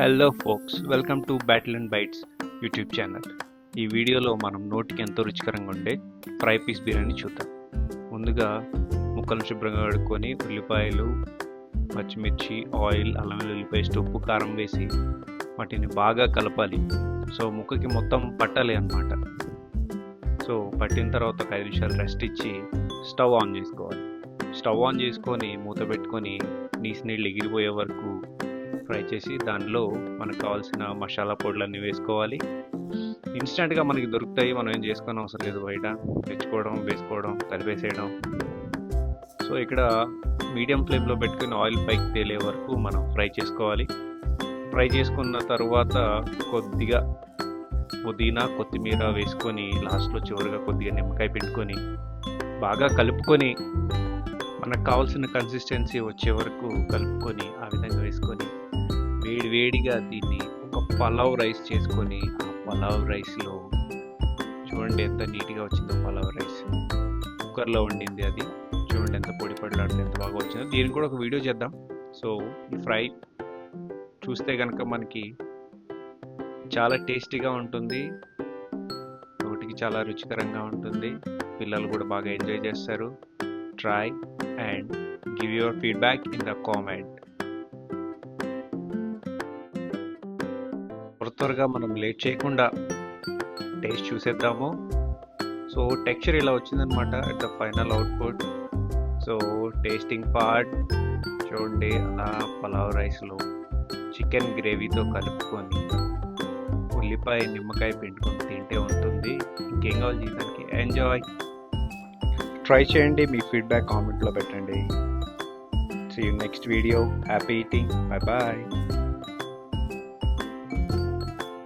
Hello folks, welcome to Battle and Bites YouTube channel. ఈ వీడియోలో మనం నోటికి ఎంతో రుచికరంగా ఉండే ఫ్రై పీస్ బిర్యానీ చూద్దాం. ముందుగా ముక్కలను శుభ్రంగా కడుక్కొని ఉల్లిపాయలు, పచ్చిమిర్చి, ఆయిల్, అల్లం వెల్లుల్లి పేస్ట్, ఉప్పు, కారం వేసి వాటిని బాగా కలపాలి. సో ముక్కకి మొత్తం పట్టాలి అన్నమాట. సో పట్టిన తర్వాత ఒక 5 నిమిషాలు రెస్ట్ ఇచ్చి స్టవ్ ఆన్ చేసుకోవాలి. స్టవ్ ఆన్ చేసుకొని మూత పెట్టుకొని నీళ్ళు ఎగిరిపోయే వరకు ఫ్రై చేసి దానిలో మనకు కావాల్సిన మసాలా పొడులన్నీ వేసుకోవాలి. ఇన్స్టెంట్గా మనకి దొరుకుతాయి, మనం ఏం చేసుకొని అవసరం లేదు. బయట తెచ్చుకోవడం, వేసుకోవడం, కలిపేసేయడం. సో ఇక్కడ మీడియం ఫ్లేమ్లో పెట్టుకుని ఆయిల్ పైకి తేలే వరకు మనం ఫ్రై చేసుకోవాలి. ఫ్రై చేసుకున్న తర్వాత కొద్దిగా పుదీనా, కొత్తిమీర వేసుకొని లాస్ట్లో చివరిగా కొద్దిగా నిమ్మకాయ పిండుకొని బాగా కలుపుకొని మనకు కావాల్సిన కన్సిస్టెన్సీ వచ్చే వరకు కలుపుకొని ఆ విధంగా వేసుకొని వేడిగా దీన్ని ఒక పలావ్ రైస్ చేసుకొని ఆ పలావ్ రైస్లో చూడండి ఎంత నీట్గా వచ్చిందో. పలావ్ రైస్ కుక్కర్లో వండింది, అది చూడండి ఎంత పొడి పడిలాడితే ఎంత బాగా వచ్చిందో. దీనికి కూడా ఒక వీడియో చేద్దాం. సో ఈ ఫ్రై చూస్తే కనుక మనకి చాలా టేస్టీగా ఉంటుంది, నోటికి చాలా రుచికరంగా ఉంటుంది. పిల్లలు కూడా బాగా ఎంజాయ్ చేస్తారు. Try and give your feedback in the comment. త్వరగా మనం లేట్ చేయకుండా టేస్ట్ చూసేద్దాము. సో టెక్స్చర్ ఇలా వచ్చిందనమాట at the final output. So tasting part చూడండి, అలా పలావ్ రైస్లో చికెన్ గ్రేవీతో కలుపుకొని ఉల్లిపాయ, నిమ్మకాయ పిండుకొని తింటే ఉంటుంది. ఇంకేం కావాలి చేయడానికి. ఎంజాయ్, ట్రై చేయండి, మీ ఫీడ్బ్యాక్ కామెంట్లో పెట్టండి. See you next video. Happy eating. Bye bye.